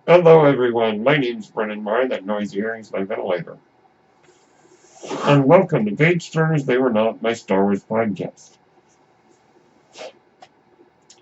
Hello, everyone. My name's Brennan Marr. That noise you're hearing is my ventilator. And welcome to Page Turners They Were Not, my Star Wars podcast.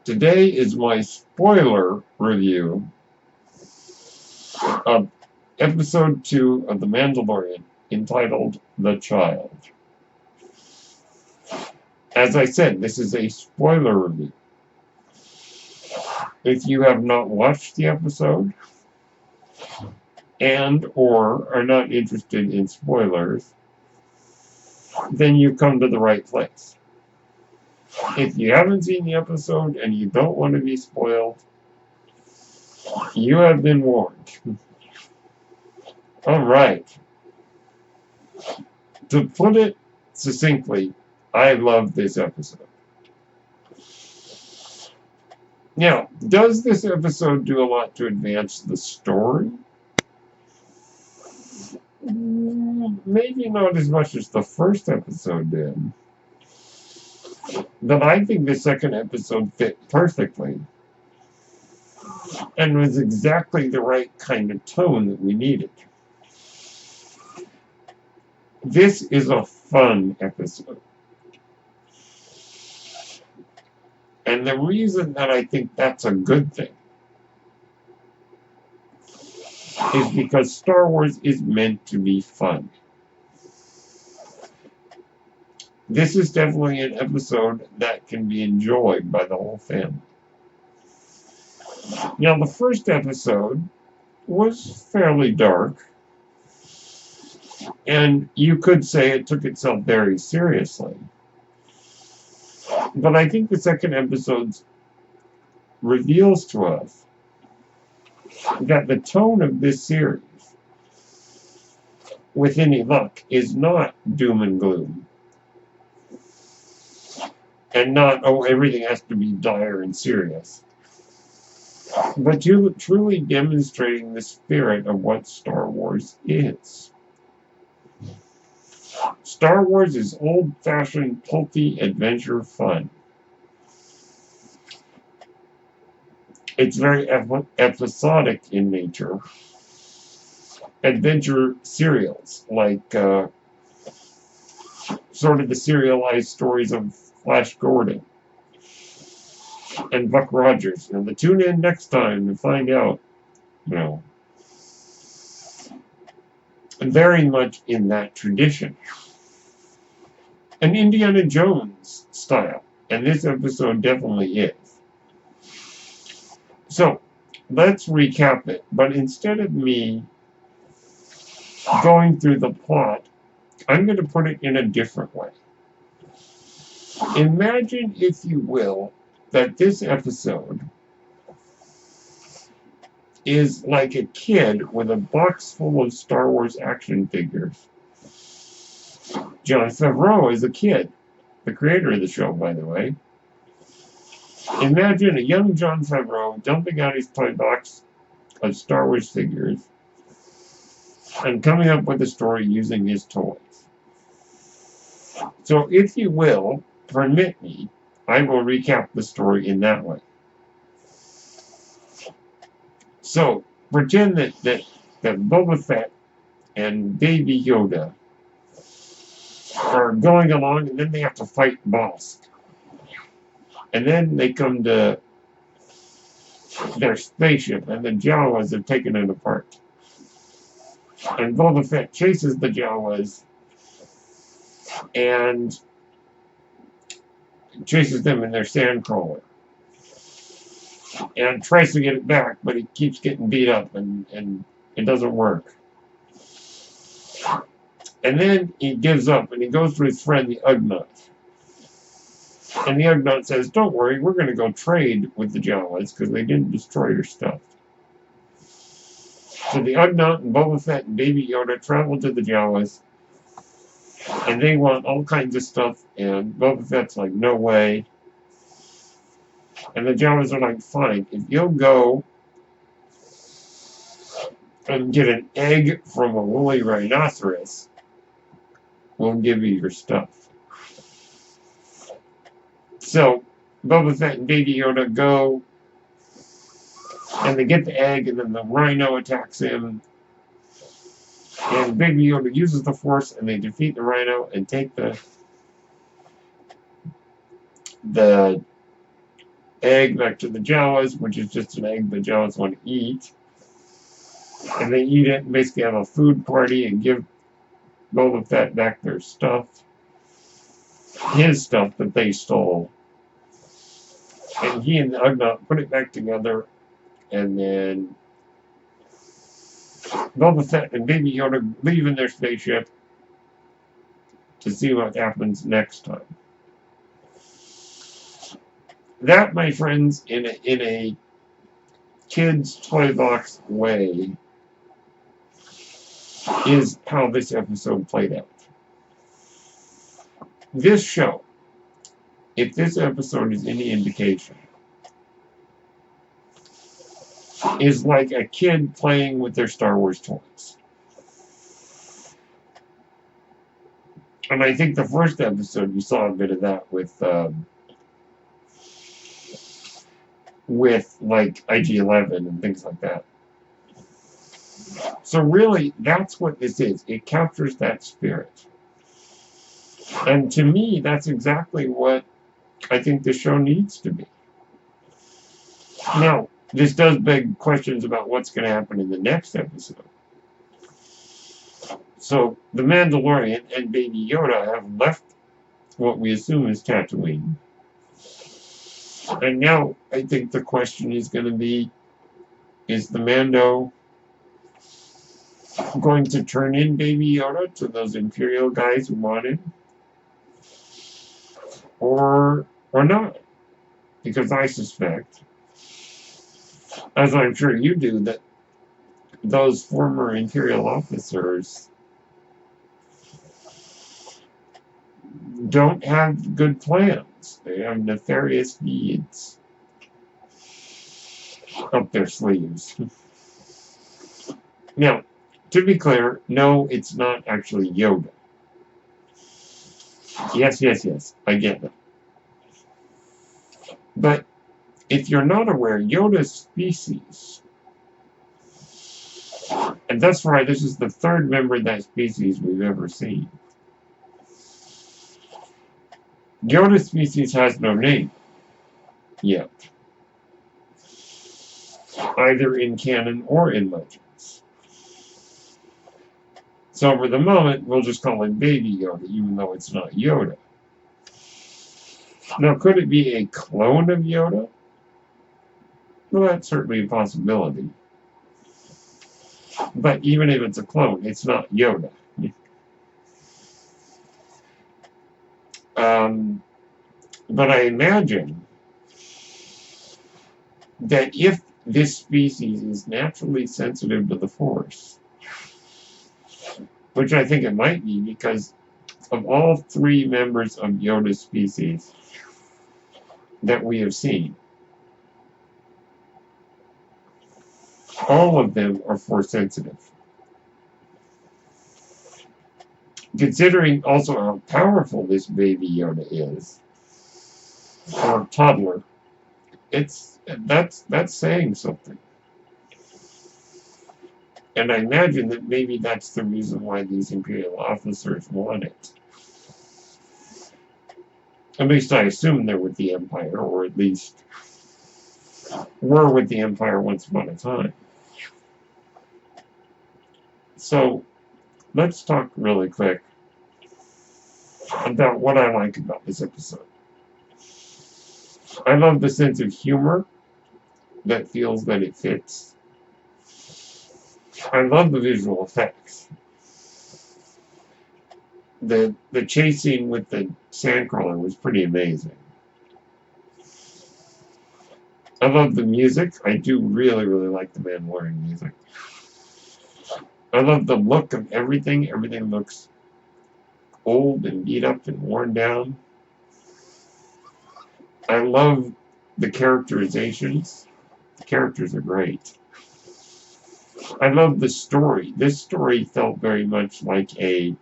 Today is my spoiler review of Episode 2 of The Mandalorian, entitled The Child. As I said, this is a spoiler review. If you have not watched the episode and or are not interested in spoilers, then you've come to the right place. If you haven't seen the episode and you don't want to be spoiled, you have been warned. All right. To put it succinctly, I love this episode. Now, does this episode do a lot to advance the story? Maybe not as much as the first episode did. But I think the second episode fit perfectly and was exactly the right kind of tone that we needed. This is a fun episode. And the reason that I think that's a good thing is because Star Wars is meant to be fun. This is definitely an episode that can be enjoyed by the whole family. Now, the first episode was fairly dark, and you could say it took itself very seriously. But I think the second episode reveals to us that the tone of this series, with any luck, is not doom and gloom. And not, oh, everything has to be dire and serious. But you're truly demonstrating the spirit of what Star Wars is. Star Wars is old-fashioned, pulpy adventure fun. It's very episodic in nature. Adventure serials, like sort of the serialized stories of Flash Gordon and Buck Rogers. And tune in next time to find out, very much in that tradition. An Indiana Jones style. And this episode definitely is. So, let's recap it. But instead of me going through the plot, I'm going to put it in a different way. Imagine, if you will, that this episode is like a kid with a box full of Star Wars action figures. Jon Favreau is a kid, the creator of the show, by the way. Imagine a young Jon Favreau dumping out his toy box of Star Wars figures and coming up with a story using his toys. So, if you will, permit me, I will recap the story in that way. So, pretend that Boba Fett and Baby Yoda are going along, and then they have to fight Boss. And then they come to their spaceship, and the Jawas have taken it apart. And Boba Fett chases the Jawas and chases them in their sandcrawler. And tries to get it back, but he keeps getting beat up, and it doesn't work. And then he gives up, and he goes to his friend, the Ugnaught. And the Ugnaught says, don't worry, we're going to go trade with the Jawas, because they didn't destroy your stuff. So the Ugnaught and Boba Fett and Baby Yoda travel to the Jawas, and they want all kinds of stuff, and Boba Fett's like, no way. And the Jawas are like, fine, if you'll go and get an egg from a woolly rhinoceros, we'll give you your stuff. So, Boba Fett and Baby Yoda go And they get the egg, and then the rhino attacks him. And Baby Yoda uses the Force, and they defeat the rhino and take the egg back to the Jawas, which is just an egg the Jawas want to eat. And they eat it and basically have a food party and give Boba Fett back their stuff. His stuff that they stole. And he and Ugnaught put it back together, and then Boba Fett and Baby Yoda leave in their spaceship to see what happens next time. That, my friends, in a kid's toy box way, is how this episode played out. This show, if this episode is any indication, is like a kid playing with their Star Wars toys. And I think the first episode, you saw a bit of that with like IG-11 and things like that. So really, that's what this is. It captures that spirit. And to me, that's exactly what I think the show needs to be. Now, this does beg questions about what's going to happen in the next episode. So, the Mandalorian and Baby Yoda have left what we assume is Tatooine. And now, I think the question is going to be, is the Mando going to turn in Baby Yoda to those Imperial guys who want him? Or not? Because I suspect, as I'm sure you do, that those former Imperial officers don't have good plans. They have nefarious deeds up their sleeves. Now, to be clear, no, it's not actually Yoda. Yes, I get that. But if you're not aware, Yoda's species, and that's right, this is the third member of that species we've ever seen. Yoda's species has no name yet, either in canon or in legends. So for the moment, we'll just call him Baby Yoda, even though it's not Yoda. Now, could it be a clone of Yoda? Well, that's certainly a possibility. But even if it's a clone, it's not Yoda. But I imagine that if this species is naturally sensitive to the Force, which I think it might be because of all three members of Yoda's species that we have seen, all of them are Force sensitive. Considering also how powerful this Baby Yoda is, or toddler, that's saying something. And I imagine that maybe that's the reason why these Imperial officers want it. At least I assume they're with the Empire, or at least were with the Empire once upon a time. So, let's talk really quick about what I like about this episode. I love the sense of humor that feels that it fits. I love the visual effects. The chasing with the sandcrawler was pretty amazing. I love the music. I do really, really like the Mandalorian music. I love the look of everything. Everything looks old and beat up and worn down. I love the characterizations. The characters are great. I love the story. This story felt very much like a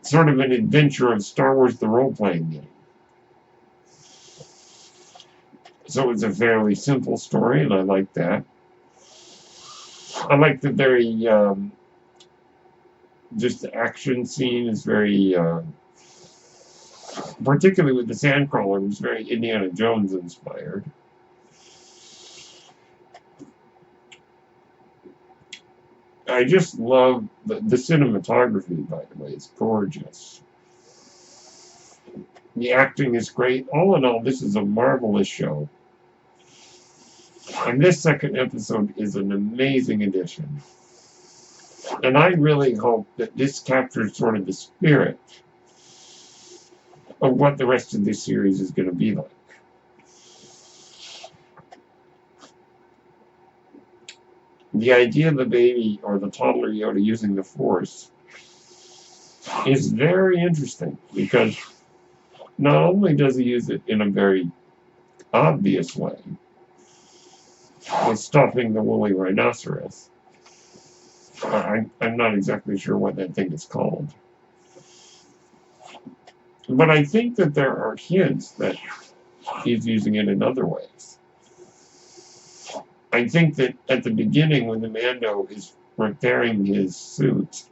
sort of an adventure of Star Wars the role-playing game. So it's a fairly simple story, and I like that. I like the very, just the action scene is very, particularly with the Sandcrawler, was very Indiana Jones inspired. I just love the cinematography, by the way, it's gorgeous. The acting is great. All in all, this is a marvelous show. And this second episode is an amazing addition. And I really hope that this captures sort of the spirit of what the rest of this series is going to be like. The idea of the baby or the toddler Yoda using the Force is very interesting because not only does he use it in a very obvious way, with stuffing the woolly rhinoceros. I'm not exactly sure what that thing is called. But I think that there are hints that he's using it in other ways. I think that at the beginning, when the Mando is repairing his suit,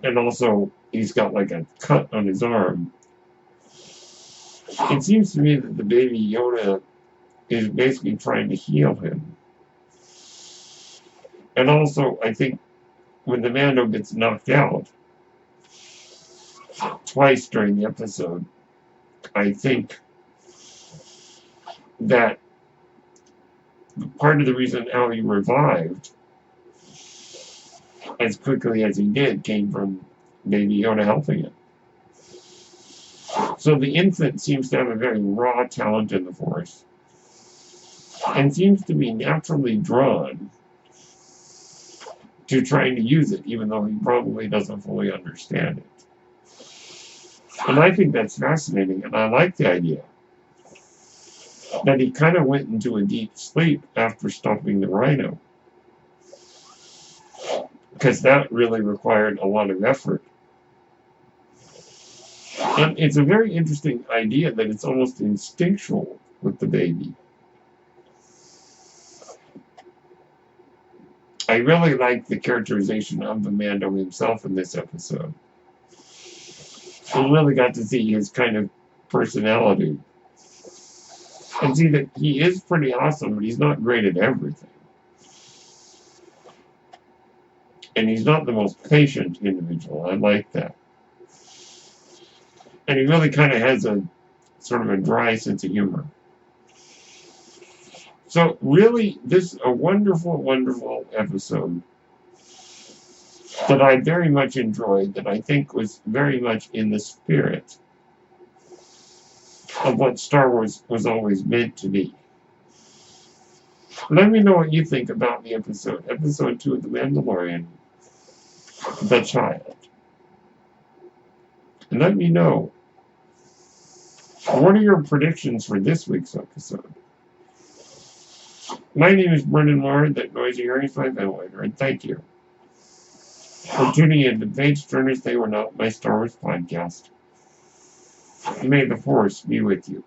and also he's got like a cut on his arm, it seems to me that the baby Yoda is basically trying to heal him. And also, I think when the Mando gets knocked out twice during the episode, I think that part of the reason how he revived as quickly as he did came from Baby Yoda helping him. So the infant seems to have a very raw talent in the Force and seems to be naturally drawn to trying to use it, even though he probably doesn't fully understand it. And I think that's fascinating, and I like the idea that he kind of went into a deep sleep after stuffing the rhino, because that really required a lot of effort. And it's a very interesting idea that it's almost instinctual with the baby. I really like the characterization of the Mando himself in this episode. We really got to see his kind of personality. And see that he is pretty awesome, but he's not great at everything. And he's not the most patient individual. I like that. And he really kind of has a sort of a dry sense of humor. So really, this is a wonderful, wonderful episode that I very much enjoyed, that I think was very much in the spirit of what Star Wars was always meant to be. Let me know what you think about the episode. Episode 2 of The Mandalorian, The Child. And let me know, what are your predictions for this week's episode? My name is Brendan Moore, that noisy hearing my ventilator, and thank you for tuning in to Page Turners They Were Not, my Star Wars podcast. May the Force be with you.